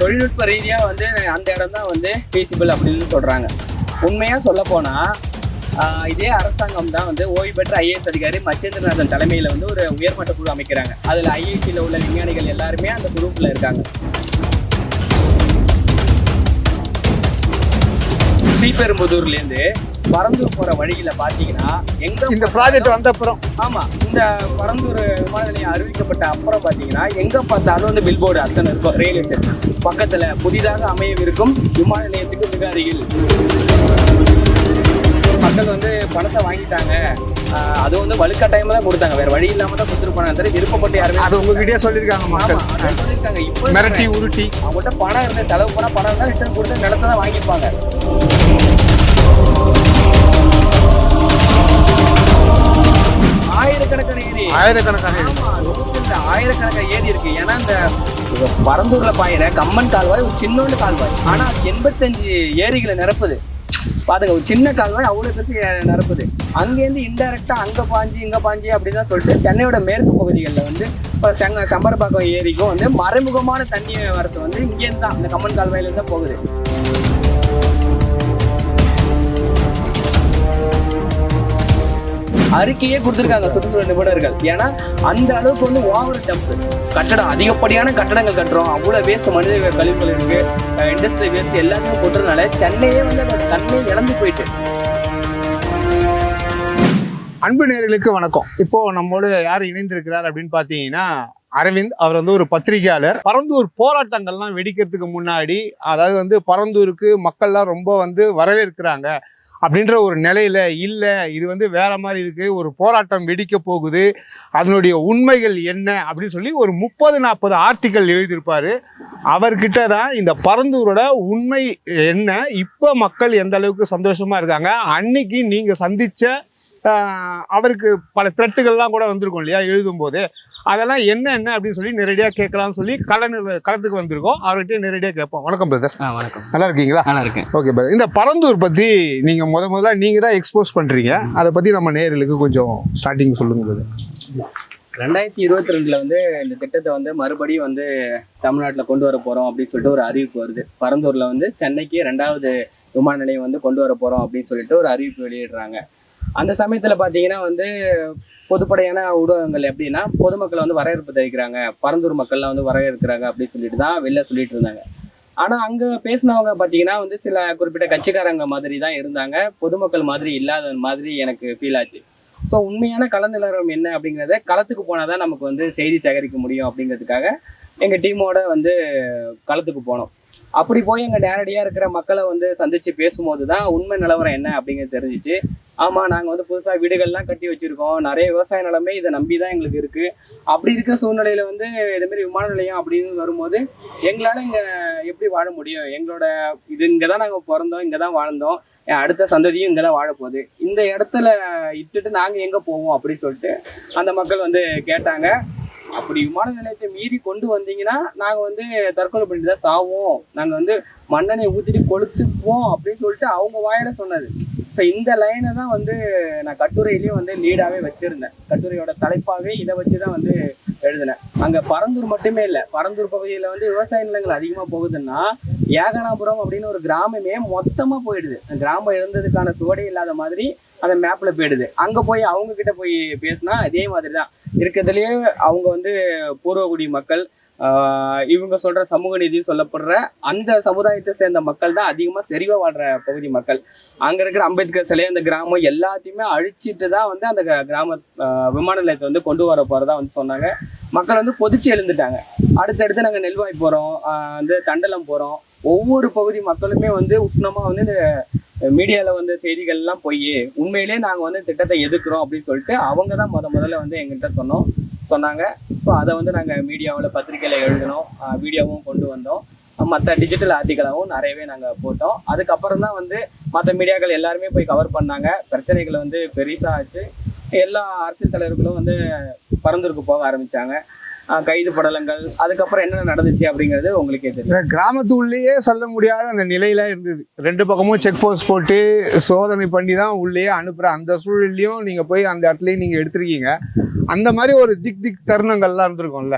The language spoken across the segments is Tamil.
தொழில்நுட்ப ரீதியா வந்து அந்த இடம் தான் வந்து ஃபீஸிபிள் அப்படின்னு சொல்றாங்க. உண்மையா சொல்ல போனா இதே அரசாங்கம் தான் வந்து ஓய்வு பெற்ற ஐஏஎஸ் அதிகாரி மச்சேந்திரநாதன் தலைமையில வந்து ஒரு உயர்மட்ட குழு அமைக்கிறாங்க. அதுல ஐஐடியில் உள்ள விஞ்ஞானிகள் எல்லாருமே அந்த குரூப்ல இருக்காங்க. ஸ்ரீபெரும்புதூர்ல இருந்து பரந்தூர் போற வழியில பாத்தீங்கன்னா எங்க இந்த ப்ராஜெக்ட் வந்த அப்புறம் ஆமா இந்த பரந்தூர் விமான நிலையம் அறிவிக்கப்பட்ட அப்புறம் பாத்தீங்கன்னா எங்க பார்த்தாலும் வந்து பில்போர்டு அத்தனை இருக்கும். ரயில்வே ஸ்டேஷன் பக்கத்துல புதிதாக அமையவிருக்கும் விமான நிலையத்துக்கு மிக அருகில். மக்கள் வந்து பணத்தை வாங்கிட்டாங்க, அது வந்து வலுக்கட்டாயமா தான் கொடுத்தாங்க, வேற வழி இல்லாம தான் கொடுத்துருப்பாங்க. விருப்பப்பட்டு யாருமே அது உங்ககிட்டயே சொல்லியிருக்காங்க. மக்கள் சொல்லியிருக்காங்க. இப்போ மிரட்டி உருட்டி அவங்கள்ட்ட பணம் இருந்த செலவு போனா பணம் இருந்தா ரிட்டர்ன் கொடுத்து நிலத்தை தான் வாங்கிப்பாங்க. ஆயிரக்கணக்கான ஏரி இருக்கு. ஏன்னா இந்த பரந்தூர்ல பாயிர கம்மன் கால்வாய் ஒரு சின்னோண்டு கால்வாய், ஆனா அது 85 ஏரிகளை நிரப்புது. பாத்துங்க, ஒரு சின்ன கால்வாய் அவ்வளவு பேருக்கு நிரப்புது. அங்கேருந்து இன்டைரக்டா அங்க பாஞ்சி இங்க பாஞ்சி அப்படின்னு சொல்லிட்டு சென்னையோட மேற்கு பகுதிகளில் வந்து இப்போ சம்பரப்பாக்கம் ஏரிக்கும் வந்து மறைமுகமான தண்ணி வரது வந்து இங்கேருந்து தான், இந்த கம்மன் கால்வாயில இருந்து தான் போகுது. அறிக்கையே கொடுத்துருக்காங்க சுற்றுச்சூழல் நிபுணர்கள். ஏன்னா அந்த அளவுக்கு வந்து ஓவர் டம்ப் கட்டடம், அதிகப்படியான கட்டடங்கள் கட்டுறோம், அவ்வளவு வேஸ்ட் மனித கழிவுகள் இருக்கு, இண்டஸ்ட்ரியல் வேஸ்ட் எல்லாத்தையும் கொட்டுறதுனால சென்னையே வந்து அந்த தன்மையை இழந்து போயிட்டு. அன்பு நேயர்களுக்கு வணக்கம். இப்போ நம்மோடு யார் இணைந்திருக்கிறார் அப்படின்னு பாத்தீங்கன்னா அரவிந்த். அவர் வந்து ஒரு பத்திரிகையாளர். பரந்தூர் போராட்டங்கள்லாம் வெடிக்கிறதுக்கு முன்னாடி, அதாவது வந்து பரந்தூருக்கு மக்கள்லாம் ரொம்ப வந்து வரவேற்கிறாங்க அப்படின்ற ஒரு நிலையில இல்லை, இது வந்து வேற மாதிரி இருக்கு, ஒரு போராட்டம் வெடிக்க போகுது, அதனுடைய உண்மைகள் என்ன அப்படின்னு சொல்லி ஒரு 30-40 ஆர்டிக்கல் எழுதியிருப்பாரு. அவர்கிட்ட தான் இந்த பரந்தூரோட உண்மை என்ன, இப்போ மக்கள் எந்த அளவுக்கு சந்தோஷமா இருக்காங்க, அன்னைக்கு நீங்க சந்திச்ச அவருக்கு பல த்ரெட்டுகள்லாம் கூட வந்திருக்கும் இல்லையா எழுதும்போது, அதெல்லாம் என்ன அப்படின்னு சொல்லி நேரடியாக கேட்கலாம்னு சொல்லி களத்துக்கு வந்திருக்கோம். அவர்கிட்ட நேரடியாக கேட்போம். வணக்கம் பிரதர். வணக்கம். நல்லா இருக்கீங்களா? நல்லா இருக்கேன். ஓகே பிரதர், இந்த பரந்தூர் பற்றி நீங்கள் முதல்ல நீங்கள் தான் எக்ஸ்போஸ் பண்ணுறீங்க, அதை பற்றி நம்ம நேயர்களுக்கு கொஞ்சம் ஸ்டார்டிங் சொல்லுங்க பிரதர். 2022 வந்து இந்த திட்டத்தை வந்து மறுபடியும் வந்து தமிழ்நாட்டில் கொண்டு வர போகிறோம் அப்படின்னு சொல்லிட்டு ஒரு அறிவிப்பு வருது. பரந்தூரில் வந்து சென்னைக்கு 2வது விமான நிலையம் வந்து கொண்டு வர போகிறோம் அப்படின்னு சொல்லிட்டு ஒரு அறிவிப்பு வெளியிடுறாங்க. அந்த சமயத்தில் பார்த்தீங்கன்னா வந்து பொதுப்படையான ஊடகங்கள் எப்படின்னா பொதுமக்களை வந்து வரவேற்பு தெரிவிக்கிறாங்க, பரந்தூர் மக்கள்லாம் வந்து வரவேற்கிறாங்க அப்படின்னு சொல்லிட்டு தான் வெளில சொல்லிட்டு இருந்தாங்க. ஆனால் அங்கே பேசினவங்க பார்த்தீங்கன்னா வந்து சில குறிப்பிட்ட கட்சிக்காரங்க மாதிரி தான் இருந்தாங்க, பொதுமக்கள் மாதிரி இல்லாத மாதிரி எனக்கு ஃபீல் ஆச்சு. ஸோ உண்மையான கள நிலவரம் என்ன அப்படிங்கிறத களத்துக்கு போனால் தான் நமக்கு வந்து செய்தி சேகரிக்க முடியும் அப்படிங்கிறதுக்காக எங்கள் டீமோட வந்து களத்துக்கு போனோம். அப்படி போய் எங்கள் நேரடியாக இருக்கிற மக்களை வந்து சந்தித்து பேசும்போது தான் உண்மை நிலவரம் என்ன அப்படிங்கிறது தெரிஞ்சிச்சு. ஆமாம், நாங்கள் வந்து புதுசாக வீடுகள்லாம் கட்டி வச்சுருக்கோம், நிறைய விவசாய நிலமே இதை நம்பி தான் எங்களுக்கு இருக்குது. அப்படி இருக்கிற சூழ்நிலையில் வந்து இதுமாரி விமான நிலையம் அப்படின்னு வரும்போது எங்களால் இங்கே எப்படி வாழ முடியும், எங்களோட இது இங்கே தான் நாங்கள் பிறந்தோம், இங்கே தான் வாழ்ந்தோம், அடுத்த சந்ததியும் இங்கே தான் வாழப்போகுது, இந்த இடத்துல இட்டுட்டு நாங்கள் எங்கே போவோம் அப்படின்னு சொல்லிட்டு அந்த மக்கள் வந்து கேட்டாங்க. அப்படி விமான நிலையத்தை மீறி கொண்டு வந்தீங்கன்னா நாங்கள் வந்து தற்கொலை பண்ணிட்டு தான் சாவோம், நாங்கள் வந்து மண்ணெண்ணெய் ஊற்றிட்டு கொளுத்துப்போம் அப்படின்னு சொல்லிட்டு அவங்க வாயில சொன்னது. ஸோ இந்த லைனை தான் வந்து நான் கட்டுரையிலையும் வந்து லீடாகவே வச்சுருந்தேன். கட்டுரையோட தலைப்பாகவே இதை வச்சு தான் வந்து எழுதினேன். அங்கே பரந்தூர் மட்டுமே இல்லை, பரந்தூர் பகுதியில் வந்து விவசாய நிலங்கள் அதிகமாக போகுதுன்னா ஏகனாபுரம் அப்படின்னு ஒரு கிராமமே மொத்தமாக போயிடுது. கிராமம் இருந்ததுக்கான சுவடே இல்லாத மாதிரி அந்த மேப்பில் போயிடுது. அங்கே போய் அவங்கக்கிட்ட போய் பேசினா அதே மாதிரி தான் இருக்கிறதுலேயே அவங்க வந்து பூர்வகுடி மக்கள், இவங்க சொல்ற சமூக நீதினு சொல்லப்படுற அந்த சமுதாயத்தை சேர்ந்த மக்கள் தான் அதிகமாக செறிவாக வாழ்ற பகுதி மக்கள். அங்கே இருக்கிற அம்பேத்கர் சிலை, அந்த கிராமம் எல்லாத்தையுமே அழிச்சிட்டு தான் வந்து அந்த கிராம விமான நிலையத்தை வந்து கொண்டு வர போகிறதா வந்து சொன்னாங்க. மக்கள் வந்து கொதிச்சு எழுந்துட்டாங்க. அடுத்தடுத்து நாங்கள் நெல்வாய் போகிறோம், வந்து தண்டலம் போகிறோம். ஒவ்வொரு பகுதி மக்களுமே வந்து உஷ்ணமாக வந்து இந்த மீடியாவில் வந்து செய்திகள்லாம் போய் உண்மையிலே நாங்கள் வந்து திட்டத்தை எதிர்க்கிறோம் அப்படின்னு சொல்லிட்டு அவங்க தான் முதல்ல வந்து எங்கள்கிட்ட சொன்னாங்க. ஸோ அதை வந்து நாங்கள் மீடியாவில் பத்திரிகையில் எழுதினோம், வீடியோவும் கொண்டு வந்தோம், மற்ற டிஜிட்டல் ஆர்டிக்கலாகவும் நிறையவே நாங்கள் போட்டோம். அதுக்கப்புறம் தான் வந்து மற்ற மீடியாக்கள் எல்லாருமே போய் கவர் பண்ணாங்க. பிரச்சனைகளை வந்து பெருசாக ஆச்சு. எல்லா அரசியல் தலைவர்களும் வந்து பரந்தூருக்கு போக ஆரம்பித்தாங்க. கைது படலங்கள், அதுக்கப்புறம் என்னென்ன நடந்துச்சு அப்படிங்கிறது உங்களுக்கே தெரியும். கிராமத்துள்ளேயே சொல்ல முடியாத அந்த நிலையில இருந்தது. 2 பக்கமும் செக் போஸ்ட் போட்டு சோதனை பண்ணி தான் உள்ளேயே அனுப்புற அந்த சூழல்லையும் நீங்க போய் அந்த இடத்துலயும் நீங்க எடுத்திருக்கீங்க. அந்த மாதிரி ஒரு திக் தருணங்கள்லாம் இருந்திருக்கும்ல.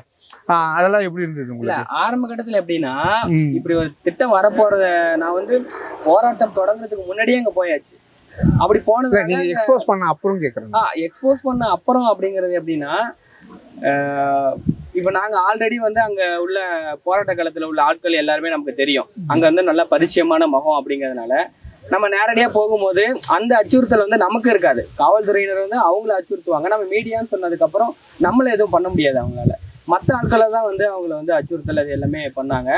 அதெல்லாம் எப்படி இருந்தது இல்ல உங்களுக்கு? ஆரம்ப கட்டத்துல எப்படின்னா, இப்படி ஒரு திட்டம் வரப்போறத நான் வந்து போராட்டம் தொடங்குறதுக்கு முன்னாடியே அங்க போயாச்சு. அப்படி போனது நீங்க எக்ஸ்போஸ் பண்ண அப்புறம் கேக்குறேன். எக்ஸ்போஸ் பண்ண அப்புறம் அப்படிங்கிறது எப்படின்னா, இப்ப நாங்க ஆல்ரெடி வந்து அங்க உள்ள போராட்ட காலத்துல உள்ள ஆட்கள் எல்லாருமே நமக்கு தெரியும். அங்க வந்து நல்ல பரிச்சயமான முகம் அப்படிங்கிறதுனால நம்ம நேரடியா போகும்போது அந்த அச்சுறுத்தல் வந்து நமக்கு இருக்காது. காவல்துறையினர் வந்து அவங்கள அச்சுறுத்துவாங்க. நம்ம மீடியான்னு சொன்னதுக்கு அப்புறம் நம்மள எதுவும் பண்ண முடியாது அவங்களால. மற்ற ஆட்களை தான் வந்து அவங்கள வந்து அச்சுறுத்தல் அது எல்லாமே பண்ணாங்க.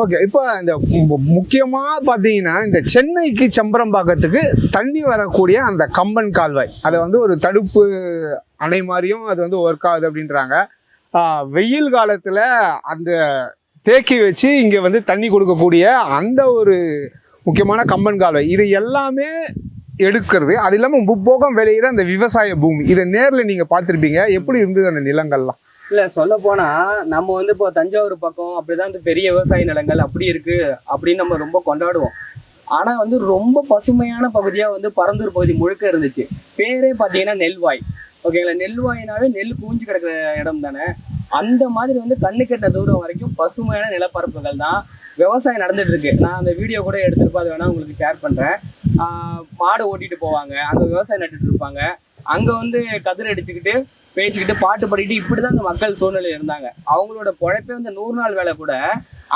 ஓகே. இப்போ இந்த முக்கியமா பாத்தீங்கன்னா இந்த சென்னைக்கு செம்பரம்பாக்கத்துக்கு தண்ணி வரக்கூடிய அந்த கம்பன் கால்வாய் அதை வந்து ஒரு தடுப்பு அணை மாதிரியும் அது வந்து ஒர்க் ஆகுது அப்படின்றாங்க. வெயில் காலத்துல அந்த தேக்கி வச்சு இங்க வந்து தண்ணி கொடுக்கக்கூடிய அந்த ஒரு முக்கியமான கம்பன் கால்வாய் இது எல்லாமே எடுக்கிறது. அது இல்லாமல் முப்போகம் விளையிற அந்த விவசாய பூமி இதை நேரில் நீங்க பார்த்துருப்பீங்க. எப்படி இருந்தது அந்த நிலங்கள்லாம்? இல்ல சொல்ல போனா நம்ம வந்து இப்போ தஞ்சாவூர் பக்கம் அப்படிதான் இந்த பெரிய விவசாய நிலங்கள் அப்படி இருக்கு அப்படின்னு நம்ம ரொம்ப கொண்டாடுவோம். ஆனா வந்து ரொம்ப பசுமையான பகுதியா வந்து பரந்தூர் பகுதி முழுக்க இருந்துச்சு. பேரே பாத்தீங்கன்னா நெல்வாய். ஓகேங்களா? நெல்வாயினாவே நெல் பூஞ்சு கிடக்குற இடம் தானே. அந்த மாதிரி வந்து கண்ணு கெட்ட தூரம் வரைக்கும் பசுமையான நிலப்பரப்புகள் தான் விவசாயம் நடந்துட்டு இருக்கு. நான் அந்த வீடியோ கூட எடுத்துட்டு அது வேணா உங்களுக்கு ஷேர் பண்றேன். மாடு ஓட்டிட்டு போவாங்க, அங்க விவசாயம் நட்டுட்டு இருப்பாங்க. அங்க வந்து கதிர் அடிச்சுக்கிட்டு பேசிக்கிட்டு பாட்டு பாடிட்டு இப்படிதான் அந்த மக்கள் சூழ்நிலை இருந்தாங்க. அவங்களோட பொழைப்பே வந்து 100 நாள் வேலை கூட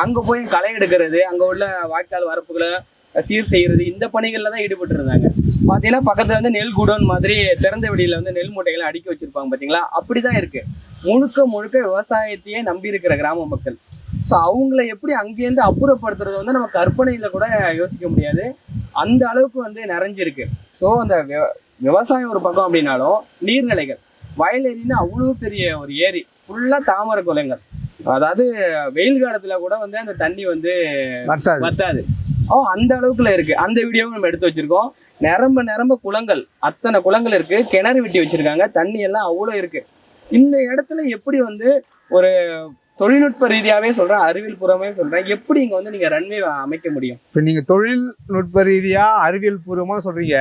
அங்க போய் களை எடுக்கிறது, அங்க உள்ள வாய்க்கால் வரப்புகளை சீர் செய்யறது, இந்த பணிகள்ல தான் ஈடுபட்டு இருந்தாங்க. பாத்தீங்கன்னா பக்கத்துல வந்து நெல் குடோன் மாதிரி திறந்த வெளியில வந்து நெல் மூட்டைகளை அடுக்கி வச்சிருப்பாங்க பாத்தீங்களா? அப்படிதான் இருக்கு. முழுக்க முழுக்க விவசாயத்தையே நம்பி இருக்கிற கிராம மக்கள். ஸோ அவங்கள எப்படி அங்கேருந்து அப்புறப்படுத்துறது வந்து நம்ம கற்பனையில கூட யோசிக்க முடியாது. அந்த அளவுக்கு வந்து நிறைஞ்சிருக்கு. ஸோ அந்த விவசாயம் ஒரு பக்கம் அப்படின்னாலும் நீர்நிலைகள் வயலேரின்னு அவ்வளவு பெரிய ஒரு ஏரி ஃபுல்லா தாமரை குளங்கள். அதாவது வெயில் காலத்துல கூட வந்து அந்த தண்ணி வந்து வத்தாது. அந்த அளவுக்குள்ள இருக்கு. அந்த வீடியோவும் நம்ம எடுத்து வச்சிருக்கோம். நிரம்ப குளங்கள், அத்தனை குளங்கள் இருக்கு. கிணறு வெட்டி வச்சிருக்காங்க. தண்ணி எல்லாம் அவ்வளோ இருக்கு. இந்த இடத்துல எப்படி வந்து ஒரு தொழில்நுட்ப ரீதியாவே சொல்றேன், அறிவியல் பூர்வமே சொல்றேன், எப்படி இங்க வந்து நீங்க ரன்வே அமைக்க முடியும்? இப்ப நீங்க தொழில்நுட்ப ரீதியா அறிவியல் பூர்வமா சொல்றீங்க.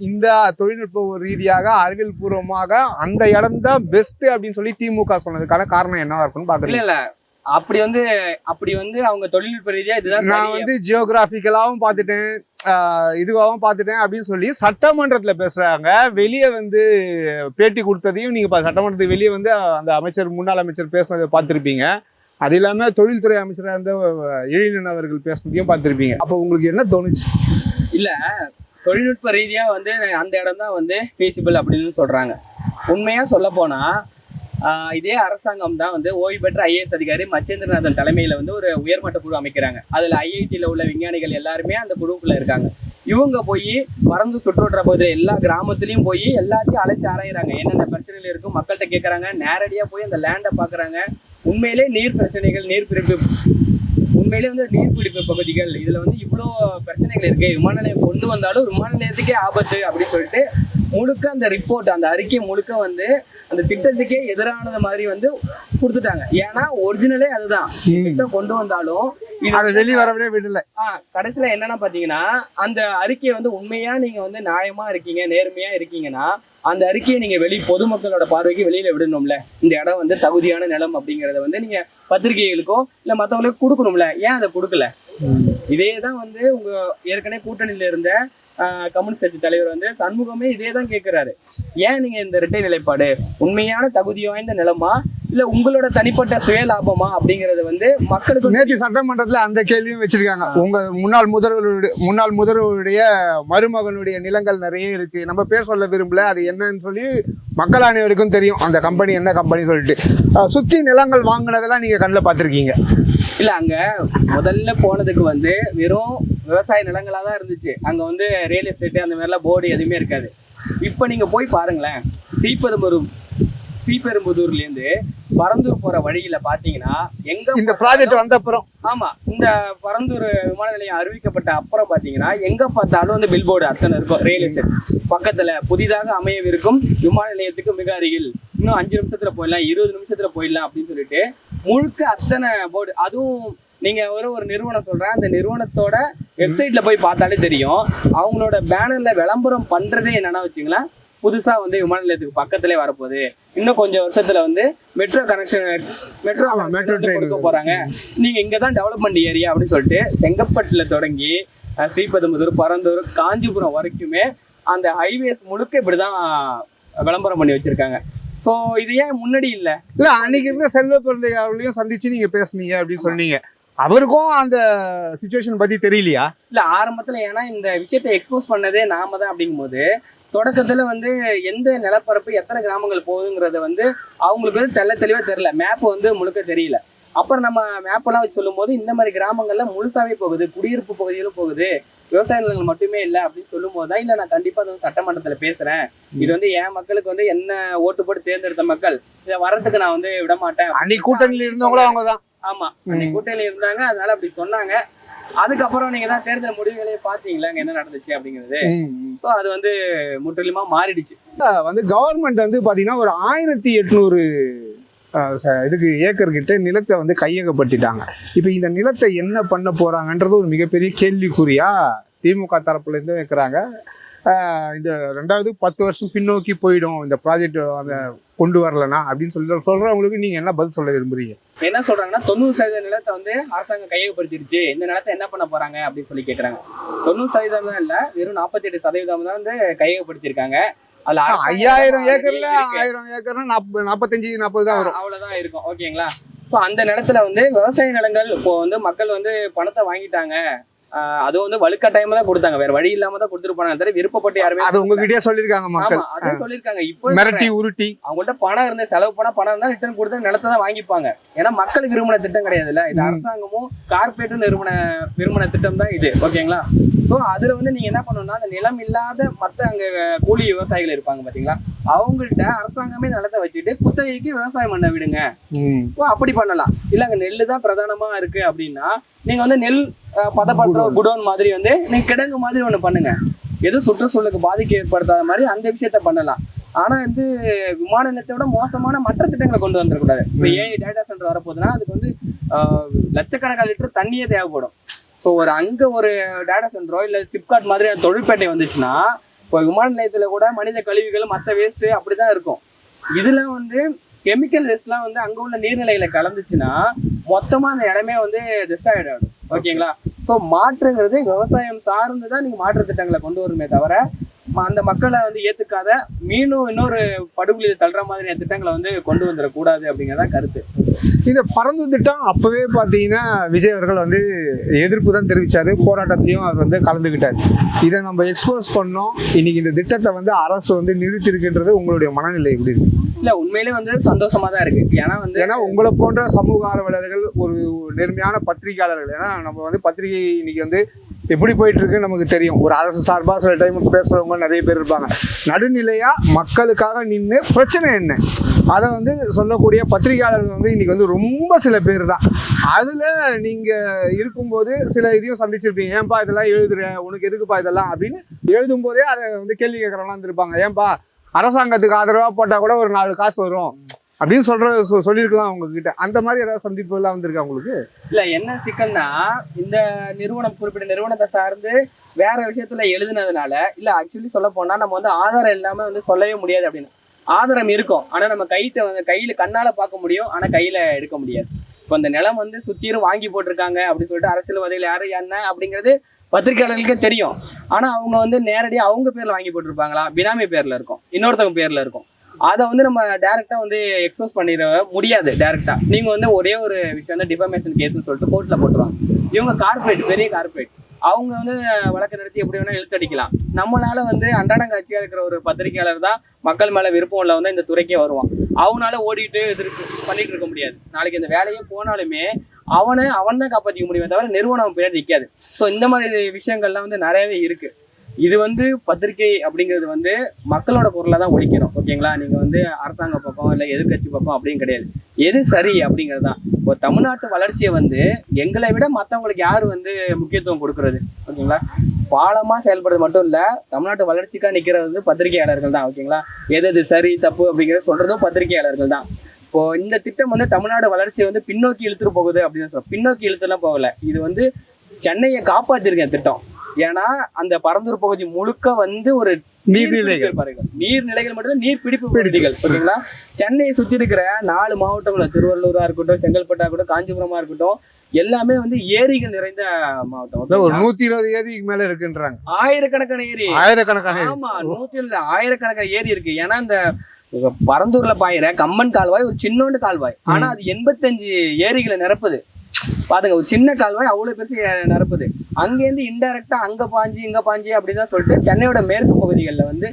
இந்த தொழில்நுட்ப ரீதியாக அறிவியல் பூர்வமாக அந்த இடம் தான் பெஸ்ட் அப்படின்னு சொல்லி திமுக சொன்னதுக்கான காரணம் என்னவா இருக்குன்னு பாக்குறீங்க? இல்ல அப்படி வந்து அவங்க தொழில்நுட்ப ரீதியா இதுதான். நான் வந்து ஜியோகிராபிக்கலாவும் பார்த்துட்டேன், இதுவாகவும் பார்த்துட்டேன் அப்படின்னு சொல்லி சட்டமன்றத்துல பேசுறாங்க. வெளியே வந்து பேட்டி கொடுத்ததையும் நீங்க சட்டமன்றத்துக்கு வெளியே வந்து அந்த அமைச்சர், முன்னாள் அமைச்சர் பேசுனதை பார்த்துருப்பீங்க. அது இல்லாம தொழில்துறை அமைச்சராக இருந்த எழிலன் அவர்கள் பேசுனதையும் பார்த்துருப்பீங்க. அப்போ உங்களுக்கு என்ன தோணுச்சு? இல்ல தொழில்நுட்ப ரீதியா வந்து அந்த இடம் தான் வந்து ஃபீசிபிள் அப்படின்னு சொல்றாங்க. உண்மையா சொல்ல போனா இதே அரசாங்கம் தான் வந்து ஓய்வு பெற்ற IAS அதிகாரி மச்சேந்திரநாதன் தலைமையில வந்து ஒரு உயர்மட்ட குழு அமைக்கிறாங்க. அதுல IITல உள்ள விஞ்ஞானிகள் எல்லாருமே அந்த குழுக்குள்ள இருக்காங்க. இவங்க போய் பறந்து சுற்றுவட்டார பகுதியில் எல்லா கிராமத்துலயும் போய் எல்லாத்தையும் அழைச்சி ஆராயிறாங்க. என்னென்ன பிரச்சனைகள் இருக்கும் மக்கள்கிட்ட கேட்கறாங்க. நேரடியா போய் அந்த லேண்டை பாக்குறாங்க. உண்மையிலே நீர் பிரச்சனைகள், உண்மையிலே வந்து நீர்பிடிப்பு பகுதிகள் இதுல வந்து இவ்வளோ பிரச்சனைகள் இருக்கு, விமான நிலையம் கொண்டு வந்தாலும் விமான நிலையத்துக்கே ஆபத்து அப்படின்னு சொல்லிட்டு முழுக்க அந்த ரிப்போர்ட், அந்த அறிக்கை முழுக்க வந்து அந்த திட்டத்துக்கே எதிரானது மாதிரி வந்து கொடுத்துட்டாங்க. ஏன்னா ஒரிஜினலே அதுதான். திட்டம் கொண்டு வந்தாலும் வெளியே வரவே விடல. கடைசியில என்னன்னா பாத்தீங்கன்னா அந்த அறிக்கையை வந்து உண்மையா நீங்க வந்து நியாயமா இருக்கீங்க, நேர்மையா இருக்கீங்கன்னா அந்த அறிக்கையை நீங்க பொதுமக்களோட பார்வைக்கு வெளியில விடணும்ல. இந்த இடம் வந்து தகுதியான நிலம் அப்படிங்கறத வந்து நீங்க பத்திரிகைகளுக்கோ இல்ல மத்தவங்களுக்கோ கொடுக்கணும்ல. ஏன் அதை கொடுக்கல? இதேதான் வந்து உங்க ஏற்கனவே கூட்டணியில இருந்த கம்யூனிஸ்ட் கட்சி தலைவர் வந்து சண்முகமே இதே தான் கேட்கிறாரு. ஏன் நீங்க இந்த இரட்டை நிலைப்பாடு உண்மையான தகுதி வாய்ந்த நிலமா இல்ல உங்களோட தனிப்பட்ட சுய லாபமா அப்படிங்கறது வந்து மக்களுக்கு. நேற்று சட்டமன்றத்துல அந்த கேள்வியும் வச்சிருக்காங்க. உங்க முன்னாள் முதல்வருடைய மருமகனுடைய நிலங்கள் நிறைய இருக்கு, நம்ம பேர் சொல்ல விரும்பல, அது என்னன்னு சொல்லி மக்கள் அனைவருக்கும் தெரியும் அந்த கம்பெனி என்ன கம்பெனி சொல்லிட்டு. சுத்தி நிலங்கள் வாங்கினதெல்லாம் நீங்க கண்ணில் பார்த்துருக்கீங்க இல்ல? அங்க முதல்ல போனதுக்கு வந்து வெறும் விவசாய நிலங்களா தான் இருந்துச்சு. அங்க வந்து ரியல் எஸ்டேட் அந்த மாதிரிலாம் போர்டு எதுவுமே இருக்காது. இப்ப நீங்க போய் பாருங்களேன், ஸ்ரீபெரும்புதூர்ல இருந்து பரந்தூர் போற வழியில பாத்தீங்கன்னா இந்த ப்ராஜெக்ட் வந்த அப்புறம், ஆமா இந்த பரந்தூர் விமான நிலையம் அறிவிக்கப்பட்ட அப்புறம் பாத்தீங்கன்னா எங்க பார்த்தாலும் வந்து பில் போர்டு அத்தனை இருக்கும். ரியல் எஸ்டேட் பக்கத்துல புதிதாக அமையவிருக்கும் விமான நிலையத்துக்கு மிக அருகில், இன்னும் 5 நிமிஷத்துல போயிடலாம், 20 நிமிஷத்துல போயிடலாம் அப்படின்னு சொல்லிட்டு முழுக்க அத்தனை போர்டு. அதுவும் நீங்க ஒரு நிறுவனம் சொல்றேன், அந்த நிறுவனத்தோட வெப்சைட்ல போய் பார்த்தாலே தெரியும். அவங்களோட பேனர்ல விளம்பரம் பண்றதே என்னன்னா வச்சுங்களேன், புதுசா வந்து விமான நிலையத்துக்கு பக்கத்திலே வரப்போகுது, இன்னும் கொஞ்சம் வருஷத்துல வந்து மெட்ரோ ட்ரெயின் கொடுக்க போறாங்க, நீங்க இங்கதான் டெவலப்மெண்ட் ஏரியா அப்படின்னு சொல்லிட்டு செங்கப்பட்டுல தொடங்கி ஸ்ரீபெரும்புதூர், பரந்தூர், காஞ்சிபுரம் வரைக்குமே அந்த ஹைவேஸ் முழுக்க இப்படிதான் விளம்பரம் பண்ணி வச்சிருக்காங்க. ஸோ இது ஏன் முன்னாடி இல்லை? அன்னைக்கு இருந்த செல்வ பிறந்தையாவிலையும் சந்திச்சு நீங்க பேசுனீங்க அப்படின்னு சொன்னீங்க. அவருக்கும் அந்த சிச்சுவேஷன் பத்தி தெரியலையா? இல்ல ஆரம்பத்துல, ஏன்னா இந்த விஷயத்தை எக்ஸ்போஸ் பண்ணதே நாம தான் அப்படிங்கும் போது தொடக்கத்துல வந்து எந்த நிலப்பரப்பு எத்தனை கிராமங்கள் போகுதுங்கிறத வந்து அவங்களுக்கு வந்து தெளிவா தெரியல, மேப் வந்து முழுக்க தெரியல. அப்புறம் நம்ம மேப்பெல்லாம் வச்சு சொல்லும் போது இந்த மாதிரி கிராமங்கள்ல முழுசாவே போகுது, குடியிருப்பு பகுதியிலும் போகுது, விவசாய நிலங்கள் மட்டுமே இல்லை அப்படின்னு சொல்லும் போதுதான் இல்லை நான் கண்டிப்பா அது வந்து சட்டமன்றத்துல பேசுறேன், இது வந்து என் மக்களுக்கு வந்து என்ன ஓட்டு போட்டு தேர்ந்தெடுத்த மக்கள், இதை வர்றதுக்கு நான் வந்து விட மாட்டேன். அன்னைக்கு கூட்டணியில இருந்தவங்களும் அவங்கதான். ஆமா, அன்னைக்கு கூட்டணியில இருந்தாங்க, அதனால அப்படி சொன்னாங்க. அதுக்கப்புறம் நீங்க தான் தேர்தல் முடிவுகளையே பாத்தீங்களா என்ன நடந்துச்சு அப்படிங்கிறது. ஸோ அது வந்து முற்றிலுமா மாறிடுச்சு. வந்து கவர்மெண்ட் வந்து பாத்தீங்கன்னா ஒரு 1800 இதுக்கு ஏக்கர் கிட்ட நிலத்தை வந்து கையகப்படுத்திட்டாங்க. இப்போ இந்த நிலத்தை என்ன பண்ண போறாங்கன்றது ஒரு மிகப்பெரிய கேள்விக்குறியா திமுக தரப்புல இருந்து வைக்கிறாங்க. இந்த 10 வருஷம் பின்னோக்கி போயிடும் இந்த ப்ராஜெக்ட் அந்த கொண்டு வரலனா அப்படின்னு சொல்றவங்களுக்கு நீங்க என்ன பதில் சொல்ல விரும்புறீங்க? என்ன சொல்றாங்கன்னா 90% நிலத்தை வந்து அரசாங்கம் கையகப்படுத்திடுச்சு, இந்த நிலத்தை என்ன பண்ண போறாங்க அப்படின்னு சொல்லி கேட்கறாங்க. 90% தான் இல்ல, வெறும் 48% தான் வந்து கையகப்படுத்திருக்காங்க. அதுல 5000 ஏக்கர்ல 1000 ஏக்கர்னா 45-40 தான் வரும், அவ்வளவுதான் இருக்கும். ஓகேங்களா? ஸோ அந்த நிலத்துல வந்து விவசாய நிலங்கள் இப்போ வந்து மக்கள் வந்து பணத்தை வாங்கிட்டாங்க, அதுவும் வந்து வலுக்கட்டாயமா தான் கொடுத்தாங்க, வேற வழி இல்லாம தான் கொடுத்துருப்பாங்க, விருப்பப்பட்டு யாருமே. அது உங்ககிட்டயே சொல்லிருக்காங்க மக்கள், அதான் சொல்லிருக்காங்க. இப்போ மிரட்டி உருட்டி அவங்கள்ட்ட பணம் இருந்து செலவு பணம் இருந்தா ரிட்டர்ன் கொடுத்து நிலத்தை தான் வாங்கிப்பாங்க. ஏன்னா மக்களுக்கு விரும்பின திட்டம் கிடையாதுல்ல இது, அரசாங்கமும் கார்பரேட்டும் விரும்பின திட்டம் தான் இது. ஓகேங்களா? ஸோ அதுல வந்து நீங்க என்ன பண்ணணும்னா, அந்த நிலம் இல்லாத மற்ற அங்க கூலி விவசாயிகள் இருப்பாங்க பாத்தீங்களா, அவங்கள்ட்ட அரசாங்கமே நிலத்தை வச்சுட்டு குத்தகைக்கு விவசாயம் பண்ண விடுங்க. அப்படி பண்ணலாம். இல்ல அங்க நெல்லு தான் பிரதானமா இருக்கு அப்படின்னா நீங்க வந்து நெல் பதப்படுற குடோன் மாதிரி வந்து நீங்க கிடங்கு மாதிரி ஒண்ணு பண்ணுங்க, எதுவும் சுற்றுச்சூழலுக்கு பாதிக்க ஏற்படுத்தாத மாதிரி அந்த விஷயத்த பண்ணலாம். ஆனா வந்து விமான நிலையத்தை விட மோசமான மற்ற திட்டங்களை கொண்டு வந்துடக்கூடாது. இப்போ ஏஐ டேட்டா சென்டர் வரப்போகுதுன்னா அதுக்கு வந்து லட்சக்கணக்கான லிட்டர் தண்ணியே தேவைப்படும். ஸோ அங்க ஒரு டேட்டா சென்டரோ இல்லை சிப்காட் மாதிரி தொழிற்பேட்டை வந்துச்சுன்னா இப்போ விமான நிலையத்துல கூட மனித கழிவுகள் மற்ற வேஸ்ட் அப்படிதான் இருக்கும். இதுல வந்து கெமிக்கல் வேஸ்ட்லாம் வந்து அங்க உள்ள நீர்நிலைகளை கலந்துச்சுன்னா மொத்தமா அந்த இடமே வந்து டிஸ்ட்ராய்ட் ஆகிடும். ஓகேங்களா? ஸோ மாற்றுங்கிறது விவசாயம் சார்ந்து தான் நீங்க மாற்று திட்டங்களை கொண்டு வருமே தவிர அந்த மக்களை வந்து ஏத்துக்காத மீண்டும் இன்னொரு படுகொலியில் தள்ளுற மாதிரியான திட்டங்களை வந்து கொண்டு வந்துடக்கூடாது அப்படிங்கிறதான் கருத்து. இந்த பரந்தூர் திட்டம் அப்பவே பாத்தீங்கன்னா விஜய் அவர்கள் வந்து எதிர்ப்பு தான் தெரிவிச்சாரு, போராட்டத்திலையும் அவர் வந்து கலந்துக்கிட்டாரு. இதை நம்ம எக்ஸ்போஸ் பண்ணோம். இன்னைக்கு இந்த திட்டத்தை வந்து அரசு வந்து நிறுத்திருக்குன்றது உங்களுடைய மனநிலை எப்படி இருக்கு? இல்ல உண்மையிலே வந்து சந்தோஷமா தான் இருக்கு. ஏன்னா உங்களை போன்ற சமூக ஆர்வலர்கள், ஒரு நேர்மையான பத்திரிகையாளர்கள், ஏன்னா நம்ம வந்து பத்திரிகை இன்னைக்கு வந்து எப்படி போயிட்டு இருக்கு நமக்கு தெரியும். ஒரு அரசு சார்பா சில டைம் பேசுறவங்க நிறைய பேர் இருப்பாங்க. நடுநிலையா மக்களுக்காக நின்று பிரச்சனை என்ன அதை வந்து சொல்லக்கூடிய பத்திரிகையாளர்கள் வந்து இன்னைக்கு வந்து ரொம்ப சில பேர் தான். அதுல நீங்க இருக்கும்போது சில இதையும் சந்திச்சிருப்பீங்க. ஏன்பா இதெல்லாம் எழுதுற, உனக்கு எதுக்குப்பா இதெல்லாம் அப்படின்னு எழுதும் போதே அதை வந்து கேள்வி கேட்கறவங்களாம் இருந்திருப்பாங்க. ஏன்பா அரசாங்கத்துக்கு ஆதரவா போட்டா கூட ஒரு 4 காசு வரும் அப்படின்னு சொல்லியிருக்கலாம் உங்ககிட்ட. அந்த மாதிரி ஏதாவது சந்திப்பு எல்லாம் வந்திருக்கா உங்களுக்கு? இல்ல என்ன சிக்கல்னா, இந்த நிறுவனம் குறிப்பிட்ட நிறுவனத்தை சார்ந்து வேற விஷயத்துல எழுதுனதுனால, இல்ல ஆக்சுவலி சொல்ல போனா நம்ம வந்து ஆதாரம் இல்லாம வந்து சொல்லவே முடியாது அப்படின்னு. ஆதாரம் இருக்கும், ஆனா நம்ம கையில கண்ணால பார்க்க முடியும், ஆனா கையில எடுக்க முடியாது. இப்போ அந்த நிலம் வந்து சுத்திரும் வாங்கி போட்டிருக்காங்க அப்படின்னு சொல்லிட்டு அரசியல்வாதிகள் யாரு என்ன அப்படிங்கிறது பத்திரிகையாளர்களுக்கே தெரியும். ஆனா அவங்க வந்து நேரடியா அவங்க பேர்ல வாங்கி போட்டிருப்பாங்களா, பினாமி பேர்ல இருக்கும், இன்னொருத்தவங்க பேர்ல இருக்கும். அதை வந்து நம்ம டைரக்டா வந்து எக்ஸ்போஸ் பண்ணிட முடியாது. டைரக்டா நீங்க வந்து ஒரே ஒரு விஷயம் வந்து டிஃபமேஷன் கேஸ்ன்னு சொல்லிட்டு கோர்ட்ல போட்டுருவாங்க. இவங்க கார்பரேட், பெரிய கார்பரேட், அவங்க வந்து வழக்கு நடத்தி எப்படி வேணா இழுத்தடிக்கலாம். நம்மளால வந்து அன்றாடங்காட்சியா இருக்கிற ஒரு பத்திரிகையாளர் தான் மக்கள் மேல விருப்பம் உள்ள வந்து இந்த துறைக்கே வருவான். அவனால ஓடிட்டு எதிர்ப்பு பண்ணிட்டு இருக்க முடியாது. நாளைக்கு இந்த வேலையே போனாலுமே அவன் தான் காப்பாற்றிக்க முடியுமே தவிர நிறுவனம் பின்னாடி நிற்காது. ஸோ இந்த மாதிரி விஷயங்கள்லாம் வந்து நிறையவே இருக்கு. இது வந்து பத்திரிகை அப்படிங்கிறது வந்து மக்களோட குரலை தான் ஒழிக்கணும். ஓகேங்களா? நீங்க வந்து அரசாங்க பக்கம் இல்லை எதிர்கட்சி பக்கம் அப்படின்னு கிடையாது, எது சரி அப்படிங்கிறது தான். இப்போ தமிழ்நாட்டு வளர்ச்சியை வந்து எங்களை விட மற்றவங்களுக்கு யார் வந்து முக்கியத்துவம் கொடுக்கறது? ஓகேங்களா? பாலமா செயல்படுறது மட்டும் இல்ல, தமிழ்நாட்டு வளர்ச்சிக்காக நிற்கிறது வந்து பத்திரிகையாளர்கள் தான். ஓகேங்களா? எது சரி தப்பு அப்படிங்கிறத சொல்றதும் பத்திரிகையாளர்கள் தான். இப்போ இந்த திட்டம் வந்து தமிழ்நாடு வளர்ச்சியை வந்து பின்னோக்கி இழுத்துட்டு போகுது அப்படின்னு சொல்றோம். பின்னோக்கி இழுத்துலாம் போகல, இது வந்து சென்னையை காப்பாத்திருக்கேன் திட்டம். ஏன்னா அந்த பரந்தூர் பகுதி முழுக்க வந்து ஒரு நீர்நிலைகள் பாருங்கள், நீர்நிலைகள் மட்டும் நீர் பிடிப்பு பகுதிகள். ஓகேங்களா, சென்னையை சுத்தி இருக்கிற 4 மாவட்டங்கள், திருவள்ளூரா இருக்கட்டும், செங்கல்பட்டா இருக்கட்டும், காஞ்சிபுரமா இருக்கட்டும், எல்லாமே வந்து ஏரிகள் நிறைந்த மாவட்டம். ஒரு 120 ஏரிக்கு மேல இருக்குன்றாங்க. ஆயிரக்கணக்கான ஏரி. ஆமா, 120 ஆயிரக்கணக்கான ஏரி இருக்கு. ஏன்னா இந்த பரந்தூர்ல பாயிர கம்மன் கால்வாய் ஒரு சின்னோண்டு கால்வாய், ஆனா அது 85 ஏரிகளை நிரப்புது. பாத்துங்க, ஒரு சின்ன கால்வாய் அவ்வளவு பெருசு நிரப்புது. அங்கேருந்து இன்டைரக்டா அங்க பாஞ்சு இங்க பாஞ்சு அப்படிதான் சொல்லிட்டு சென்னையோட மேற்கு பகுதிகளில் வந்து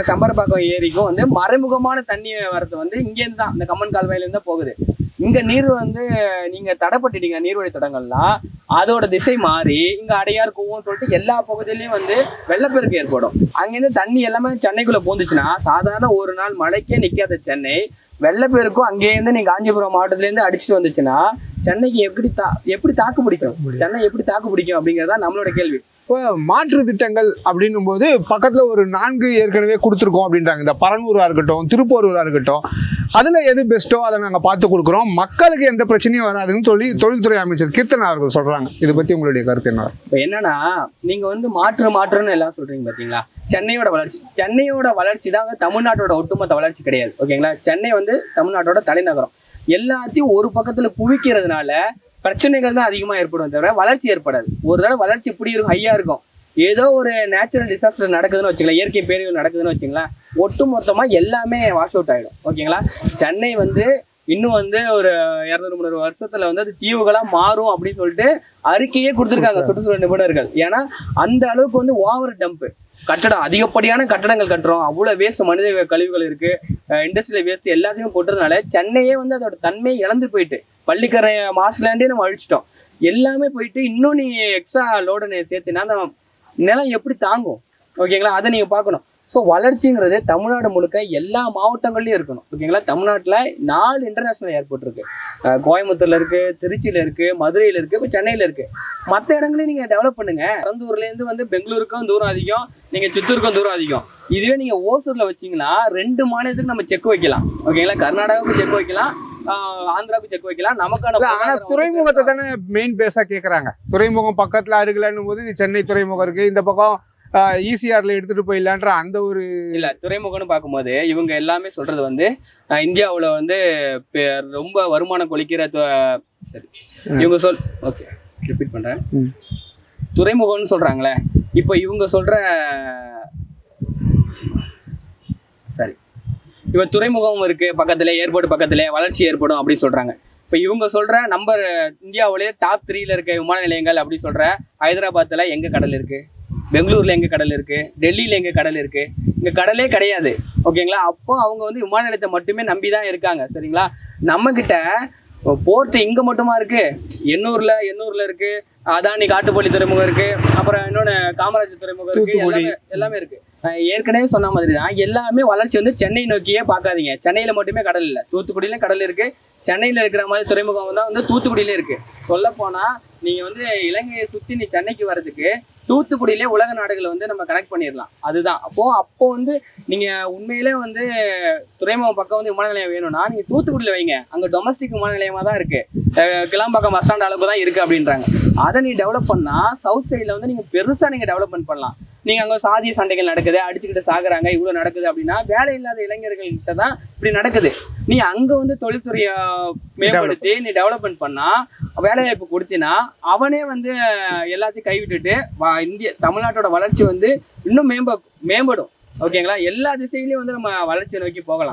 சம்பரப்பாக்கம் ஏரிக்கும் வந்து மறைமுகமான தண்ணி வரது வந்து இங்கேருந்து தான், இந்த கம்மன் கால்வாயில இருந்தா போகுது. இங்க நீர் வந்து நீங்க தடைப்பட்டுட்டீங்க நீர்வழி தடங்கள்லாம், அதோட திசை மாறி இங்க அடையார் கூவும் சொல்லிட்டு எல்லா பகுதியிலயும் வந்து வெள்ளப்பெருக்கு ஏற்படும். அங்கேருந்து தண்ணி எல்லாமே சென்னைக்குள்ள போந்துச்சுன்னா, சாதாரண ஒரு நாள் மழைக்கே நிக்காத சென்னை வெள்ளப்பெருக்கும் அங்கேருந்து நீங்க காஞ்சிபுரம் மாவட்டத்துல இருந்து அடிச்சுட்டு வந்துச்சுன்னா சென்னைக்கு எப்படி தாக்கு பிடிக்கும், சென்னை எப்படி தாக்கு பிடிக்கும் அப்படிங்கறதா நம்மளோட கேள்வி. இப்போ மாற்று திட்டங்கள் அப்படின்னும் போது பக்கத்துல ஒரு 4 ஏற்கனவே கொடுத்துருக்கோம் அப்படின்றாங்க. இந்த பரனூரா இருக்கட்டும், திருப்பூரூரா இருக்கட்டும், அதுல எது பெஸ்ட்டோ அதை நாங்க பார்த்து கொடுக்குறோம், மக்களுக்கு எந்த பிரச்சனையும் வராதுன்னு சொல்லி தொழில்துறை அமைச்சர் கீர்த்தனா அவர்கள் சொல்றாங்க. இதை பத்தி உங்களுடைய கருத்து என்ன? இப்போ என்னன்னா, நீங்க வந்து மாற்றுன்னு எல்லாம் சொல்றீங்க பாத்தீங்களா, சென்னையோட வளர்ச்சி தான் தமிழ்நாட்டோட ஒட்டுமொத்த வளர்ச்சி கிடையாது. ஓகேங்களா, சென்னை வந்து தமிழ்நாட்டோட தலைநகரம். எல்லாத்தையும் ஒரு பக்கத்துல குவிக்கிறதுனால பிரச்சனைகள் தான் அதிகமா ஏற்படும் தவிர வளர்ச்சி ஏற்படாது. ஒரு தடவை வளர்ச்சி இப்படி இருக்கும், ஹையா இருக்கும். ஏதோ ஒரு நேச்சுரல் டிசாஸ்டர் நடக்குதுன்னு வச்சுக்கலாம், இயற்கை பேரிடர் நடக்குதுன்னு வச்சுங்களேன், ஒட்டு மொத்தமா எல்லாமே வாஷ் அவுட் ஆயிடும். ஓகேங்களா, சென்னை வந்து இன்னும் வந்து ஒரு 200-300 வருஷத்துல வந்து அது தீவுகளா மாறும் அப்படின்னு சொல்லிட்டு அறிக்கையே கொடுத்துருக்காங்க சுற்றுச்சூழல் நிபுணர்கள். ஏன்னா அந்த அளவுக்கு வந்து ஓவர் டம்ப் கட்டடம், அதிகப்படியான கட்டடங்கள் கட்டுறோம், அவ்வளவு வேஸ்ட், மனித கழிவுகள் இருக்கு, இண்டஸ்ட்ரியல் வேஸ்ட் எல்லாத்தையும் போட்டதுனால சென்னையே வந்து அதோட தன்மையை இழந்து போயிட்டு, பள்ளிக்கரை மாஸ்லேண்டே நம்ம அழிச்சிட்டோம், எல்லாமே போயிட்டு. இன்னும் நீ எக்ஸ்ட்ரா லோடு சேர்த்தினா அந்த நிலம் எப்படி தாங்கும்? ஓகேங்களா, அதை நீங்க பார்க்கணும். ஸோ வளர்ச்சிங்கிறது தமிழ்நாடு முழுக்க எல்லா மாவட்டங்கள்லையும் இருக்கணும். ஓகேங்களா, தமிழ்நாட்டில் 4 இன்டர்நேஷனல் ஏர்போர்ட் இருக்கு. கோயம்புத்தூர்ல இருக்கு, திருச்சியில இருக்கு, மதுரையில இருக்கு, இப்போ சென்னையில இருக்கு. மற்ற இடங்களையும் நீங்க டெவலப் பண்ணுங்க. பரந்தூர்லேருந்து வந்து பெங்களூருக்கும் தூரம் அதிகம், நீங்க சித்தூருக்கும் தூரம் அதிகம். இதுவே நீங்க ஓசூர்ல வச்சீங்கன்னா 2 மாநிலத்துக்கு நம்ம செக் வைக்கலாம். ஓகேங்களா, கர்நாடகாவுக்கு செக் வைக்கலாம், ஆந்திராவுக்கு செக் வைக்கலாம். நமக்கான ஆனா துறைமுகத்தை தானே மெயின் பேஸா கேக்குறாங்க. துறைமுகம் பக்கத்துல அருகிலன்னும் போது சென்னை துறைமுகம் இருக்கு, இந்த பக்கம் ஈசிஆர்ல எடுத்துட்டு போயிடலான்ற அந்த ஒரு இல்ல. துறைமுகம்னு பார்க்கும்போது இவங்க எல்லாமே சொல்றது வந்து இந்தியாவுல வந்து ரொம்ப வருமானம் கொளிக்கிற சரி இவங்க ஓகே ரிப்பீட் பண்றேன், துறைமுகம்னு சொல்றாங்களே, இப்போ இவங்க சொல்ற சரி இப்போ துறைமுகம் இருக்கு பக்கத்துல, ஏர்போர்ட் பக்கத்துல, வளர்ச்சி ஏற்படும் அப்படின்னு சொல்றாங்க. இப்போ இவங்க சொல்ற நம்பர் இந்தியாவிலேயே டாப் 3ல இருக்க விமான நிலையங்கள் அப்படின்னு சொல்ற ஹைதராபாத்ல எங்க கடல் இருக்கு, பெங்களூர்ல எங்க கடல் இருக்கு, டெல்லியில எங்க கடல் இருக்கு? இங்க கடலே கிடையாது. ஓகேங்களா, அப்போ அவங்க வந்து விமான நிலையத்தை மட்டுமே நம்பிதான் இருக்காங்க. சரிங்களா, நம்ம கிட்ட போர்ட் இங்க மட்டுமா இருக்கு, எண்ணூர்ல இருக்கு, அதானி காட்டுப்பள்ளி துறைமுகம் இருக்கு, அப்புறம் இன்னொன்னு காமராஜர் துறைமுகம் இருக்கு, எல்லாமே இருக்கு. ஏற்கனவே சொன்ன மாதிரி தான் எல்லாமே வளர்ச்சி வந்து சென்னை நோக்கியே பார்க்காதீங்க. சென்னையில மட்டுமே கடல் இல்லை, தூத்துக்குடியில கடல் இருக்கு. சென்னையில இருக்கிற மாதிரி துறைமுகம் தான் வந்து தூத்துக்குடியிலே இருக்கு. சொல்ல போனா நீங்க வந்து இலங்கையை சுத்தி நீ சென்னைக்கு வர்றதுக்கு தூத்துக்குடியிலே உலக நாடுகளை வந்து நம்ம கனெக்ட் பண்ணிடலாம். அதுதான் அப்போ வந்து நீங்க உண்மையிலே வந்து துறைமுகம் பக்கம் வந்து விமான நிலையம் வேணும்னா நீங்க தூத்துக்குடியில வைங்க, அங்க டொமஸ்டிக் விமான நிலையமா தான் இருக்கு, கிளாம்பாக்கம் பஸ் ஸ்டாண்ட் அளவுக்கு தான் இருக்கு அப்படின்றாங்க. அதை நீ டெவலப் பண்ணா சவுத் சைட்ல வந்து நீங்க பெருசா நீங்க டெவலப்மெண்ட் பண்ணலாம். நீங்க அங்க சாதிய சண்டைகள் நடக்குது, அடிச்சுக்கிட்டு சாகுறாங்க, இவ்வளவு நடக்குது அப்படின்னா வேலை இல்லாத இளைஞர்கள் கிட்ட தான் இப்படி நடக்குது. நீ அங்க வந்து தொழில்துறையை மேம்படுத்தி நீ டெவலப்மெண்ட் பண்ணா, வேலை வாய்ப்பு கொடுத்தினா அவனே வந்து எல்லாத்தையும் கைவிட்டுட்டு தமிழ்நாட்டோட வளர்ச்சி வந்து இன்னும் மேம்படும். ஓகேங்களா, எல்லா திசையிலையும் வந்து நம்ம வளர்ச்சியை நோக்கி போகலாம்.